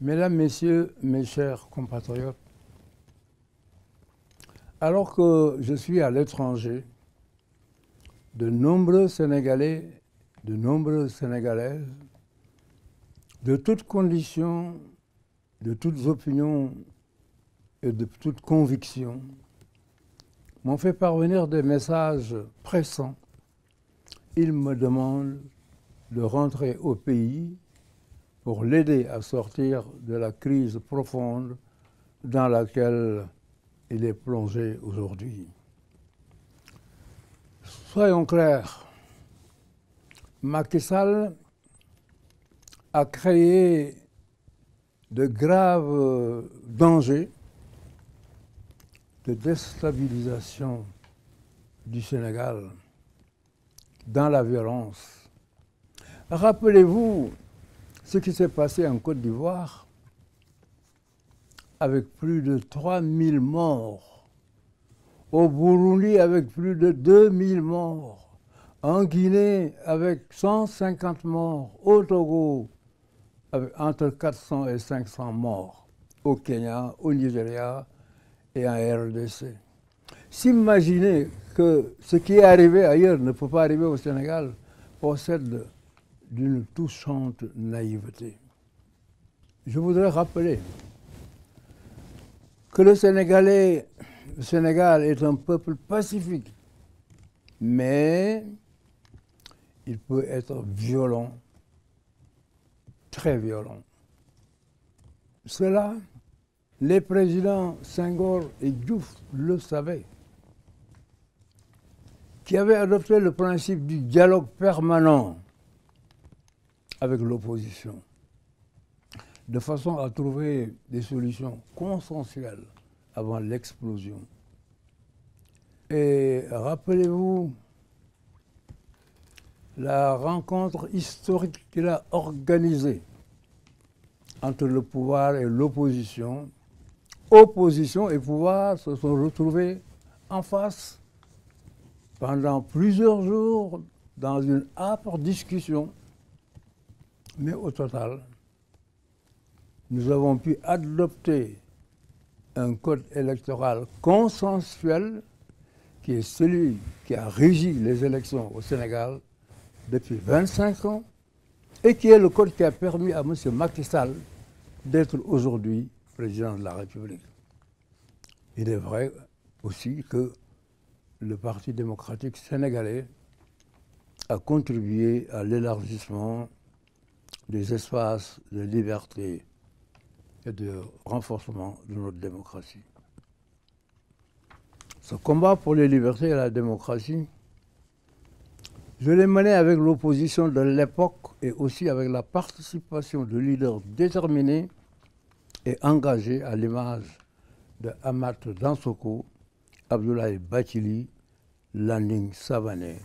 Mesdames, Messieurs, mes chers compatriotes, alors que je suis à l'étranger, de nombreux Sénégalais, de nombreuses Sénégalaises, de toutes conditions, de toutes opinions et de toutes convictions, m'ont fait parvenir des messages pressants. Ils me demandent de rentrer au pays pour l'aider à sortir de la crise profonde dans laquelle il est plongé aujourd'hui. Soyons clairs, Macky Sall a créé de graves dangers de déstabilisation du Sénégal dans la violence. Rappelez-vous ce qui s'est passé en Côte d'Ivoire avec plus de 3000 morts, au Burundi avec plus de 2000 morts, en Guinée avec 150 morts, au Togo avec entre 400 et 500 morts, au Kenya, au Nigeria et en RDC. S'imaginer que ce qui est arrivé ailleurs ne peut pas arriver au Sénégal possède d'une touchante naïveté. Je voudrais rappeler que le Sénégal est un peuple pacifique, mais il peut être violent, très violent. Cela, les présidents Senghor et Diouf le savaient, qui avaient adopté le principe du dialogue permanent avec l'opposition, de façon à trouver des solutions consensuelles avant l'explosion. Et rappelez-vous la rencontre historique qu'il a organisée entre le pouvoir et l'opposition. Opposition et pouvoir se sont retrouvés en face pendant plusieurs jours dans une âpre discussion. Mais au total, nous avons pu adopter un code électoral consensuel qui est celui qui a régi les élections au Sénégal depuis 25 ans et qui est le code qui a permis à M. Macky Sall d'être aujourd'hui président de la République. Il est vrai aussi que le Parti démocratique sénégalais a contribué à l'élargissement des espaces de liberté et de renforcement de notre démocratie. Ce combat pour les libertés et la démocratie, je l'ai mené avec l'opposition de l'époque et aussi avec la participation de leaders déterminés et engagés à l'image de Amath Dansokho, Abdoulaye Bathily, Landing Savané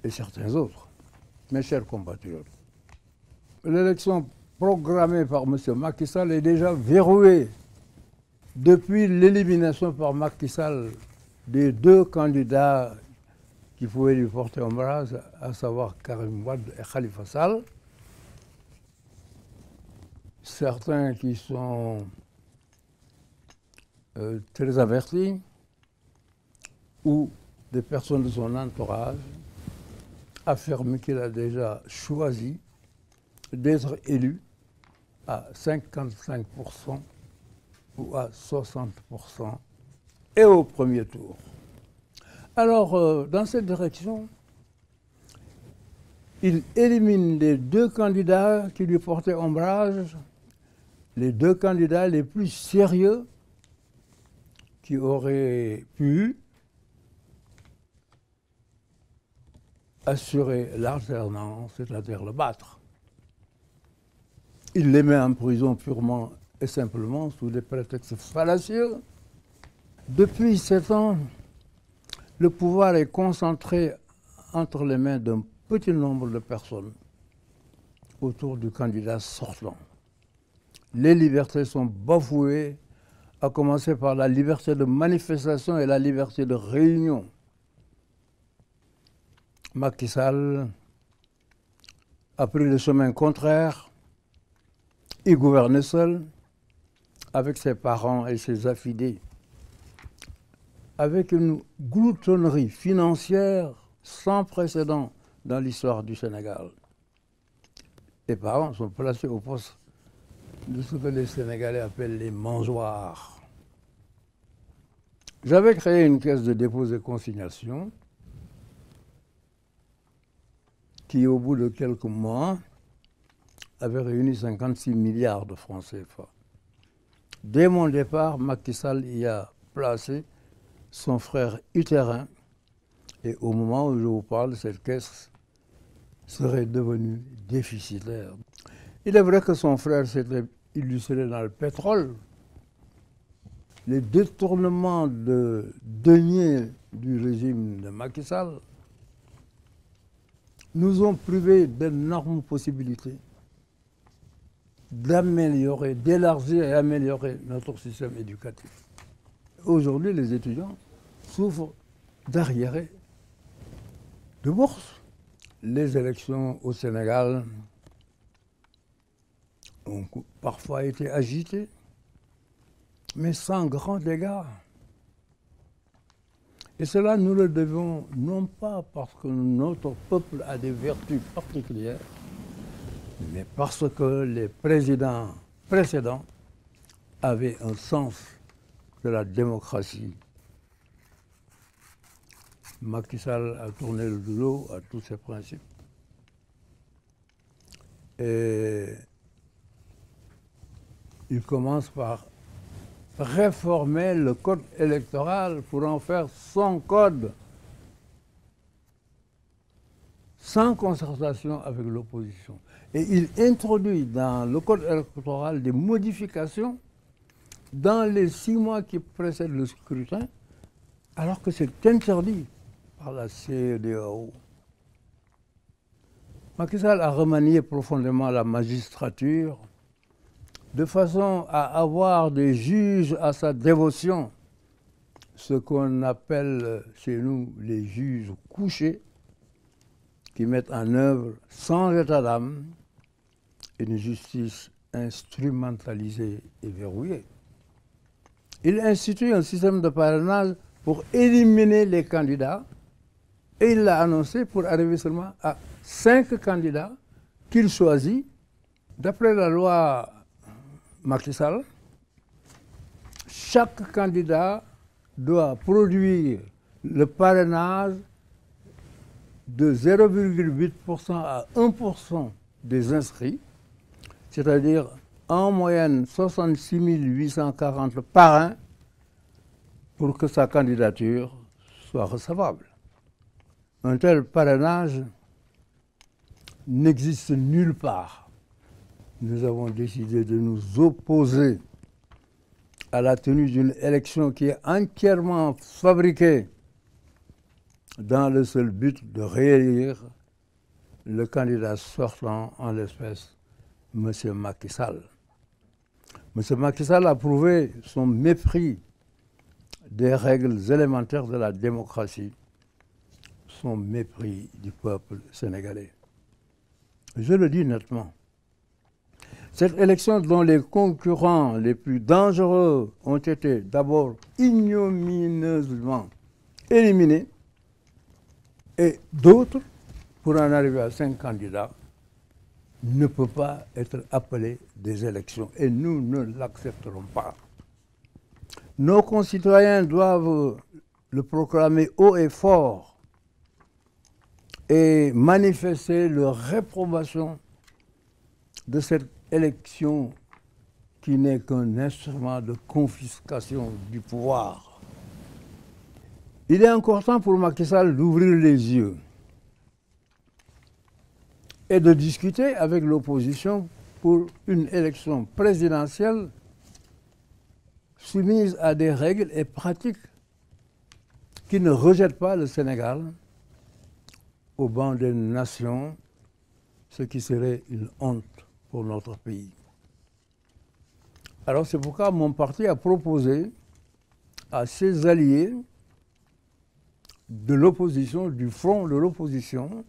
et certains autres. Mes chers compatriotes, l'élection programmée par M. Macky Sall est déjà verrouillée depuis l'élimination par Macky Sall des deux candidats qui pouvaient lui porter ombrage, à savoir Karim Wade et Khalifa Sall. Certains qui sont très avertis ou des personnes de son entourage affirment qu'il a déjà choisi d'être élu à 55% ou à 60% et au premier tour. Alors, dans cette direction, il élimine les deux candidats qui lui portaient ombrage, les deux candidats les plus sérieux qui auraient pu assurer l'alternance, c'est-à-dire le battre. Il les met en prison purement et simplement sous des prétextes fallacieux. Depuis 7 ans, le pouvoir est concentré entre les mains d'un petit nombre de personnes autour du candidat sortant. Les libertés sont bafouées, à commencer par la liberté de manifestation et la liberté de réunion. Macky Sall a pris le chemin contraire Il gouvernait seul, avec ses parents et ses affidés, avec une gloutonnerie financière sans précédent dans l'histoire du Sénégal. Les parents sont placés au poste de ce que les Sénégalais appellent les mangeoires. J'avais créé une caisse de dépôt et consignation qui, au bout de quelques mois, avait réuni 56 milliards de francs CFA. Dès mon départ, Macky Sall y a placé son frère utérin et au moment où je vous parle, cette caisse serait devenue déficitaire. Il est vrai que son frère s'était illustré dans le pétrole. Les détournements de deniers du régime de Macky Sall nous ont privé d'énormes possibilités d'améliorer, d'élargir et améliorer notre système éducatif. Aujourd'hui, les étudiants souffrent d'arriérés de bourse. Les élections au Sénégal ont parfois été agitées, mais sans grand dégât. Et cela, nous le devons non pas parce que notre peuple a des vertus particulières, mais parce que les présidents précédents avaient un sens de la démocratie. Macky Sall a tourné le dos à tous ces principes. Et il commence par réformer le code électoral pour en faire son code, sans concertation avec l'opposition. Et il introduit dans le code électoral des modifications dans les 6 mois qui précèdent le scrutin, alors que c'est interdit par la CEDEAO. Macky Sall a remanié profondément la magistrature de façon à avoir des juges à sa dévotion, ce qu'on appelle chez nous les juges couchés, qui mettent en œuvre sans état d'âme une justice instrumentalisée et verrouillée. Il institue un système de parrainage pour éliminer les candidats et il l'a annoncé pour arriver seulement à 5 candidats qu'il choisit. D'après la loi Macky Sall, chaque candidat doit produire le parrainage de 0,8% à 1% des inscrits, c'est-à-dire en moyenne 66 840 parrains pour que sa candidature soit recevable. Un tel parrainage n'existe nulle part. Nous avons décidé de nous opposer à la tenue d'une élection qui est entièrement fabriquée dans le seul but de réélire le candidat sortant, en l'espèce, M. Macky Sall. M. Macky Sall a prouvé son mépris des règles élémentaires de la démocratie, son mépris du peuple sénégalais. Je le dis nettement. Cette élection dont les concurrents les plus dangereux ont été d'abord ignominieusement éliminés et d'autres, pour en arriver à 5 candidats, ne peut pas être appelée des élections et nous ne l'accepterons pas. Nos concitoyens doivent le proclamer haut et fort et manifester leur réprobation de cette élection qui n'est qu'un instrument de confiscation du pouvoir. Il est encore temps pour Macky Sall d'ouvrir les yeux et de discuter avec l'opposition pour une élection présidentielle soumise à des règles et pratiques qui ne rejettent pas le Sénégal au banc des nations, ce qui serait une honte pour notre pays. Alors c'est pourquoi mon parti a proposé à ses alliés de l'opposition, du front de l'opposition,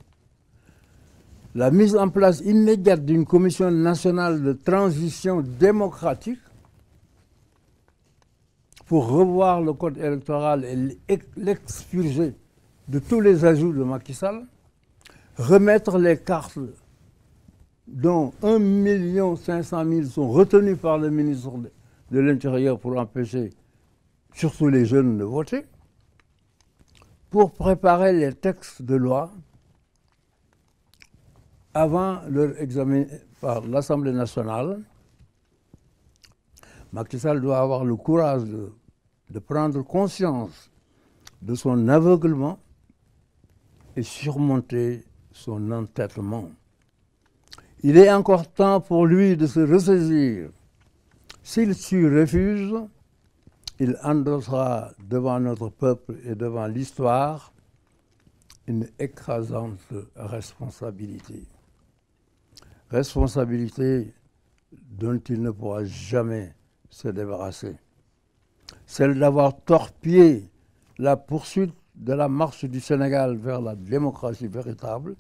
la mise en place immédiate d'une commission nationale de transition démocratique pour revoir le code électoral et l'expurger de tous les ajouts de Macky Sall, remettre les cartes dont 1 500 000 sont retenues par le ministre de l'Intérieur pour empêcher surtout les jeunes de voter, pour préparer les textes de loi avant leur examen par l'Assemblée nationale. Macky Sall doit avoir le courage de prendre conscience de son aveuglement et surmonter son entêtement. Il est encore temps pour lui de se ressaisir. S'il s'y refuse, il endossera devant notre peuple et devant l'histoire une écrasante responsabilité. Responsabilité dont il ne pourra jamais se débarrasser. Celle d'avoir torpillé la poursuite de la marche du Sénégal vers la démocratie véritable,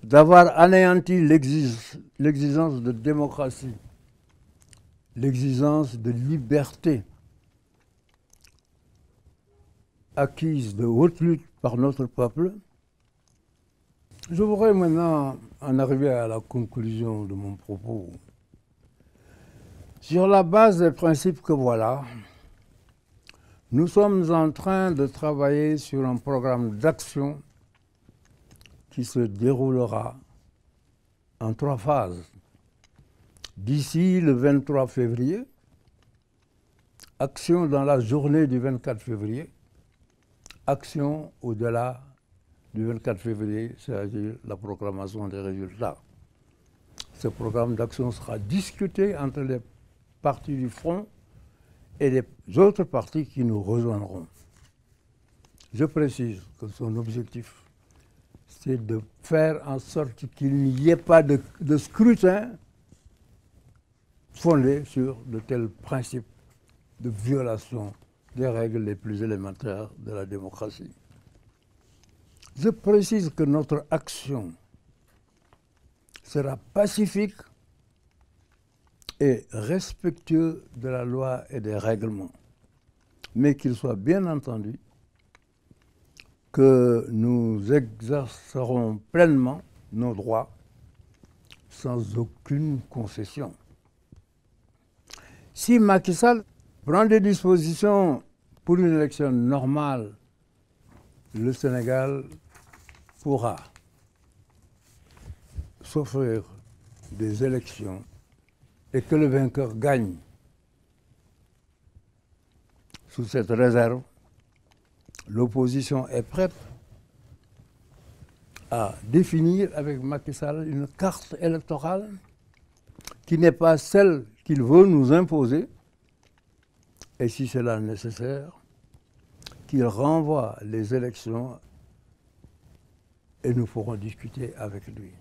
d'avoir anéanti l'exigence de démocratie, l'exigence de liberté acquise de haute lutte par notre peuple. Je voudrais maintenant en arriver à la conclusion de mon propos. Sur la base des principes que voilà, nous sommes en train de travailler sur un programme d'action qui se déroulera en 3 phases. D'ici le 23 février, action dans la journée du 24 février, action au-delà du 24 février, c'est-à-dire la proclamation des résultats. Ce programme d'action sera discuté entre les partis du Front et les autres partis qui nous rejoindront. Je précise que son objectif, c'est de faire en sorte qu'il n'y ait pas de scrutin fondé sur de tels principes de violation des règles les plus élémentaires de la démocratie. Je précise que notre action sera pacifique et respectueux de la loi et des règlements, mais qu'il soit bien entendu que nous exercerons pleinement nos droits sans aucune concession. Si Macky Sall prend des dispositions pour une élection normale, le Sénégal pourra s'offrir des élections et que le vainqueur gagne. Sous cette réserve, l'opposition est prête à définir avec Macky Sall une carte électorale qui n'est pas celle qu'il veut nous imposer, et si cela est nécessaire, qu'il renvoie les élections et nous pourrons discuter avec lui.